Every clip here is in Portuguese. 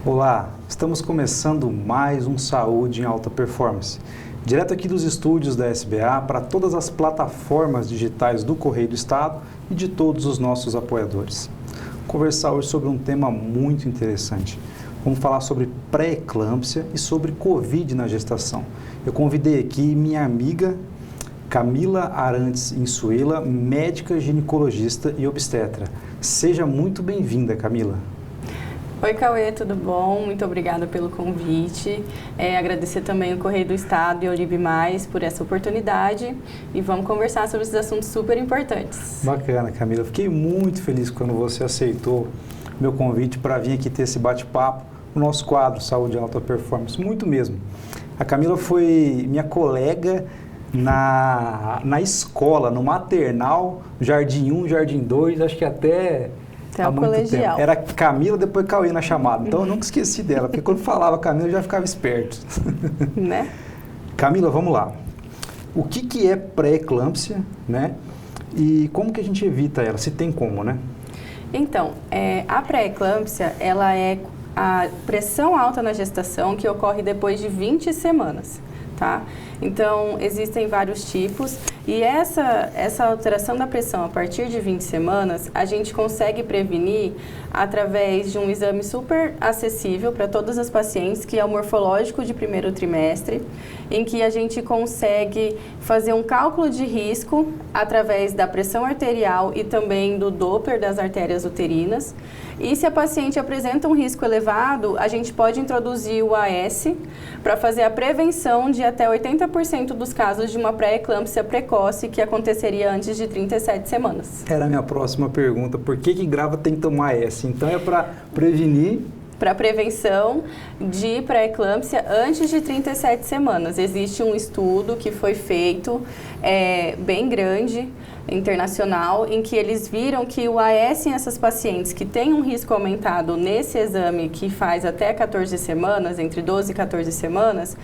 Olá, estamos começando mais um Saúde em Alta Performance. Direto aqui dos estúdios da SBA para todas as plataformas digitais do Correio do Estado e de todos os nossos apoiadores. Conversar hoje sobre um tema muito interessante. Vamos falar sobre pré-eclâmpsia e sobre Covid na gestação. Eu convidei aqui minha amiga Camila Arantes Insuela, médica ginecologista e obstetra. Seja muito bem-vinda, Camila. Oi, Cauê, tudo bom? Muito obrigada pelo convite. Agradecer também o Correio do Estado e o Olive Mais por essa oportunidade e vamos conversar sobre esses assuntos super importantes. Bacana, Camila. Fiquei muito feliz quando você aceitou meu convite para vir aqui ter esse bate-papo no nosso quadro Saúde e Alta Performance. Muito mesmo. A Camila foi minha colega na escola, no maternal, Jardim 1, Jardim 2, acho que até há o muito colegial. tempo. Era Camila, depois Cauê na chamada. Então eu nunca esqueci dela, porque quando falava Camila eu já ficava esperto. Né? Camila, vamos lá. O que é pré-eclâmpsia, né? E como que a gente evita ela? Se tem como, né? Então, a pré-eclâmpsia, ela é a pressão alta na gestação que ocorre depois de 20 semanas, tá? Então, existem vários tipos e essa alteração da pressão a partir de 20 semanas, a gente consegue prevenir através de um exame super acessível para todas as pacientes, que é o morfológico de primeiro trimestre, em que a gente consegue fazer um cálculo de risco através da pressão arterial e também do Doppler das artérias uterinas. E se a paciente apresenta um risco elevado, a gente pode introduzir o AS para fazer a prevenção de até 80% dos casos de uma pré-eclâmpsia precoce que aconteceria antes de 37 semanas. Era a minha próxima pergunta. Por que grávida tem que tomar AS? Então é para prevenir... Para prevenção de pré-eclâmpsia antes de 37 semanas. Existe um estudo que foi feito, bem grande, internacional, em que eles viram que o AS em essas pacientes que têm um risco aumentado nesse exame que faz até 14 semanas, entre 12 e 14 semanas,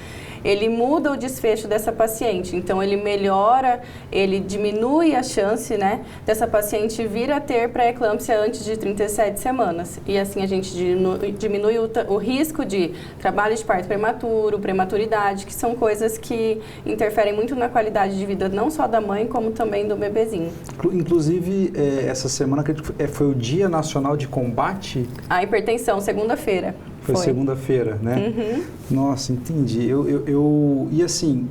ele muda o desfecho dessa paciente. Então, ele melhora, ele diminui a chance, né, dessa paciente vir a ter pré-eclâmpsia antes de 37 semanas. E assim, a gente diminui o risco de trabalho de parto prematuro, prematuridade, que são coisas que interferem muito na qualidade de vida, não só da mãe, como também do bebezinho. Inclusive, essa semana foi o Dia Nacional de Combate A hipertensão, segunda-feira. Foi segunda-feira, né? Uhum. Nossa, entendi. E assim,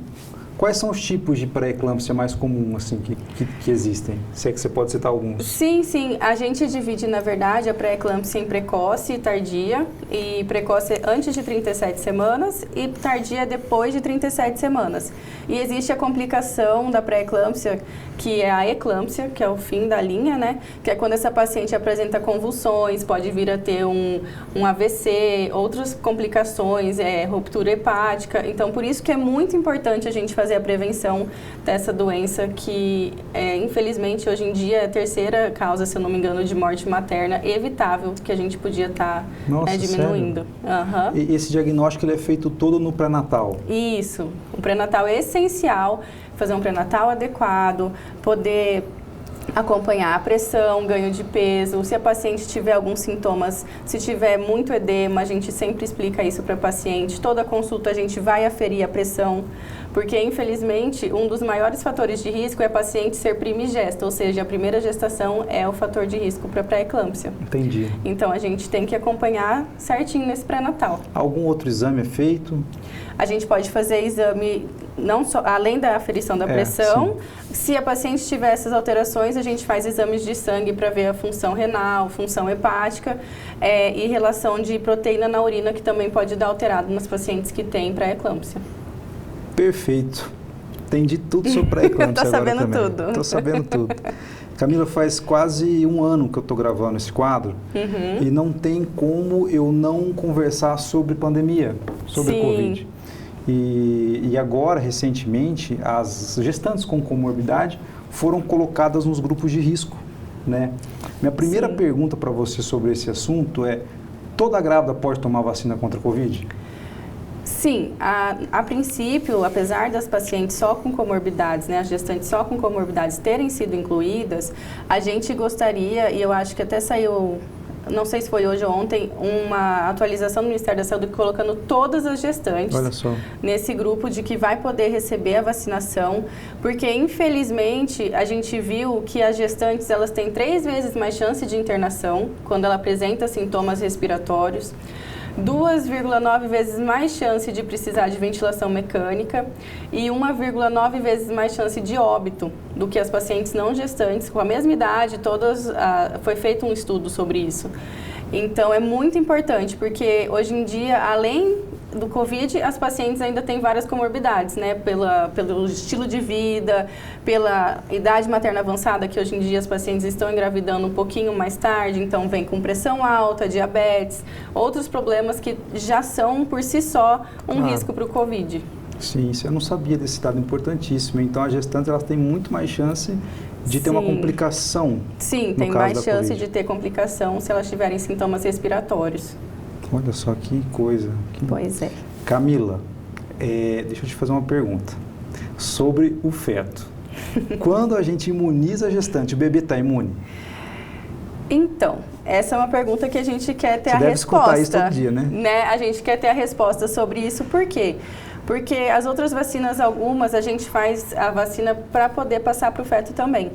quais são os tipos de pré-eclâmpsia mais comuns assim, que existem? Se é que você pode citar alguns. Sim. A gente divide, na verdade, a pré-eclâmpsia em precoce e tardia. E precoce antes de 37 semanas e tardia depois de 37 semanas. E existe a complicação da pré-eclâmpsia, que é a eclâmpsia, que é o fim da linha, né? Que é quando essa paciente apresenta convulsões, pode vir a ter um AVC, outras complicações, ruptura hepática. Então, por isso que é muito importante a gente fazer a prevenção dessa doença que, infelizmente, hoje em dia é a terceira causa, se eu não me engano, de morte materna evitável que a gente podia estar diminuindo. Uhum. E esse diagnóstico ele é feito todo no pré-natal? Isso. O pré-natal é essencial, fazer um pré-natal adequado, poder acompanhar a pressão, ganho de peso, se a paciente tiver alguns sintomas, se tiver muito edema, a gente sempre explica isso para a paciente. Toda consulta a gente vai aferir a pressão, porque infelizmente um dos maiores fatores de risco é a paciente ser primigesta, ou seja, a primeira gestação é o fator de risco para pré-eclâmpsia. Entendi. Então a gente tem que acompanhar certinho nesse pré-natal. Algum outro exame é feito? A gente pode fazer exame, não só, além da aferição da pressão. Se a paciente tiver essas alterações, a gente faz exames de sangue para ver a função renal, função hepática e relação de proteína na urina, que também pode dar alterado nas pacientes que têm pré-eclâmpsia. Perfeito. Entendi tudo sobre pré-eclâmpsia agora também. Tô sabendo tudo. Tô sabendo tudo. Camila, faz quase um ano que eu estou gravando esse quadro e não tem como eu não conversar sobre pandemia, sobre Covid. E agora, recentemente, as gestantes com comorbidade foram colocadas nos grupos de risco, né? Minha primeira pergunta para você sobre esse assunto é: toda grávida pode tomar vacina contra a Covid? Sim, a princípio, apesar das pacientes só com comorbidades, né, as gestantes só com comorbidades terem sido incluídas, a gente gostaria, e eu acho que até saiu não sei se foi hoje ou ontem, uma atualização do Ministério da Saúde colocando todas as gestantes nesse grupo de que vai poder receber a vacinação, porque infelizmente a gente viu que as gestantes elas têm 3 vezes mais chance de internação quando ela apresenta sintomas respiratórios, 2,9 vezes mais chance de precisar de ventilação mecânica e 1,9 vezes mais chance de óbito do que as pacientes não gestantes com a mesma idade. Foi feito um estudo sobre isso. Então, é muito importante, porque hoje em dia, além do Covid, as pacientes ainda têm várias comorbidades, né? Pelo estilo de vida, pela idade materna avançada, que hoje em dia as pacientes estão engravidando um pouquinho mais tarde, então vem com pressão alta, diabetes, outros problemas que já são, por si só, um risco para o Covid. Sim, isso eu não sabia desse dado importantíssimo. Então, as gestantes elas têm muito mais chance de ter uma complicação. Sim, tem mais chance de ter complicação se elas tiverem sintomas respiratórios. Olha só que coisa. Pois é. Camila, deixa eu te fazer uma pergunta sobre o feto. Quando a gente imuniza a gestante, o bebê está imune? Então, essa é uma pergunta que a gente quer ter a resposta. Você deve escutar isso todo dia, né? A gente quer ter a resposta sobre isso, por quê? Porque as outras vacinas, algumas, a gente faz a vacina para poder passar para o feto também.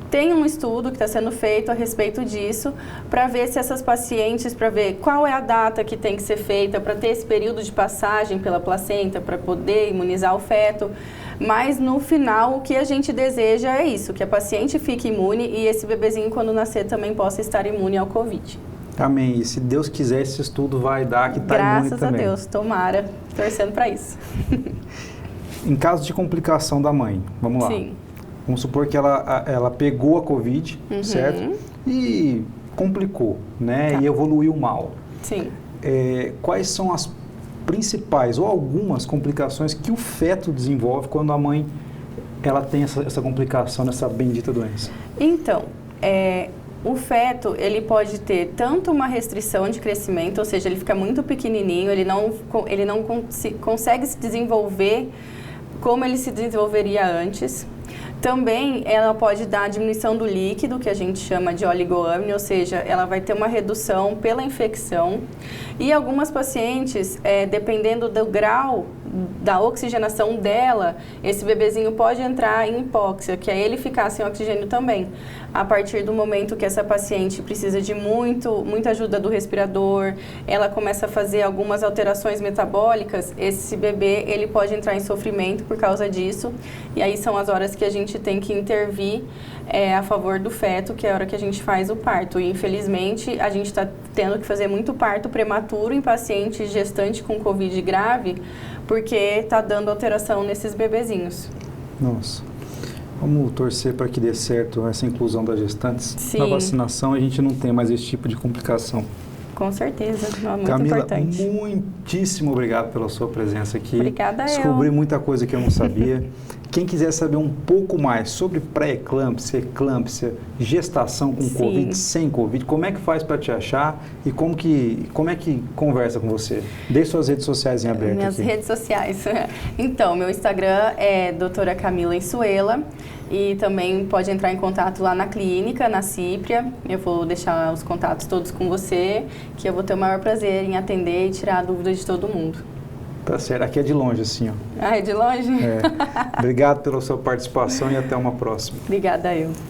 Tem um estudo que está sendo feito a respeito disso, para ver se essas pacientes, para ver qual é a data que tem que ser feita, para ter esse período de passagem pela placenta, para poder imunizar o feto. Mas no final, o que a gente deseja é isso, que a paciente fique imune e esse bebezinho, quando nascer, também possa estar imune ao Covid. Amém. E se Deus quiser, esse estudo vai dar que está imune também. Graças a Deus, tomara, torcendo para isso. Em caso de complicação da mãe, vamos lá. Sim. Vamos supor que ela pegou a Covid, certo? E complicou, né? Tá. E evoluiu mal. Sim. Quais são as principais ou algumas complicações que o feto desenvolve quando a mãe ela tem essa complicação nessa bendita doença? Então, o feto, ele pode ter tanto uma restrição de crescimento, ou seja, ele fica muito pequenininho, ele não consegue se desenvolver como ele se desenvolveria antes. Também ela pode dar diminuição do líquido, que a gente chama de oligoamine, ou seja, ela vai ter uma redução pela infecção. E algumas pacientes, dependendo do grau da oxigenação dela, esse bebezinho pode entrar em hipóxia, que é ele ficar sem oxigênio também. A partir do momento que essa paciente precisa de muita ajuda do respirador, ela começa a fazer algumas alterações metabólicas, esse bebê ele pode entrar em sofrimento por causa disso. E aí são as horas que a gente tem que intervir a favor do feto, que é a hora que a gente faz o parto. E infelizmente a gente está tendo que fazer muito parto prematuro em paciente gestante com Covid grave, porque está dando alteração nesses bebezinhos. Nossa. Vamos torcer para que dê certo essa inclusão das gestantes. Sim. Na vacinação a gente não tem mais esse tipo de complicação. Com certeza, é muito Camila, importante. Muitíssimo obrigado pela sua presença aqui. Obrigada Descobri muita coisa que eu não sabia. Quem quiser saber um pouco mais sobre pré-eclâmpsia, eclâmpsia, gestação com Covid, sem Covid, como é que faz para te achar e como é que conversa com você? Deixe suas redes sociais em aberto. Minhas redes sociais. Então, meu Instagram é doutora Camila Insuela e também pode entrar em contato lá na clínica, na Cípria. Eu vou deixar os contatos todos com você, que eu vou ter o maior prazer em atender e tirar a dúvida de todo mundo. Tá certo. Aqui é de longe, assim, ó. Ah, é de longe? Obrigado pela sua participação e até uma próxima. Obrigada, eu.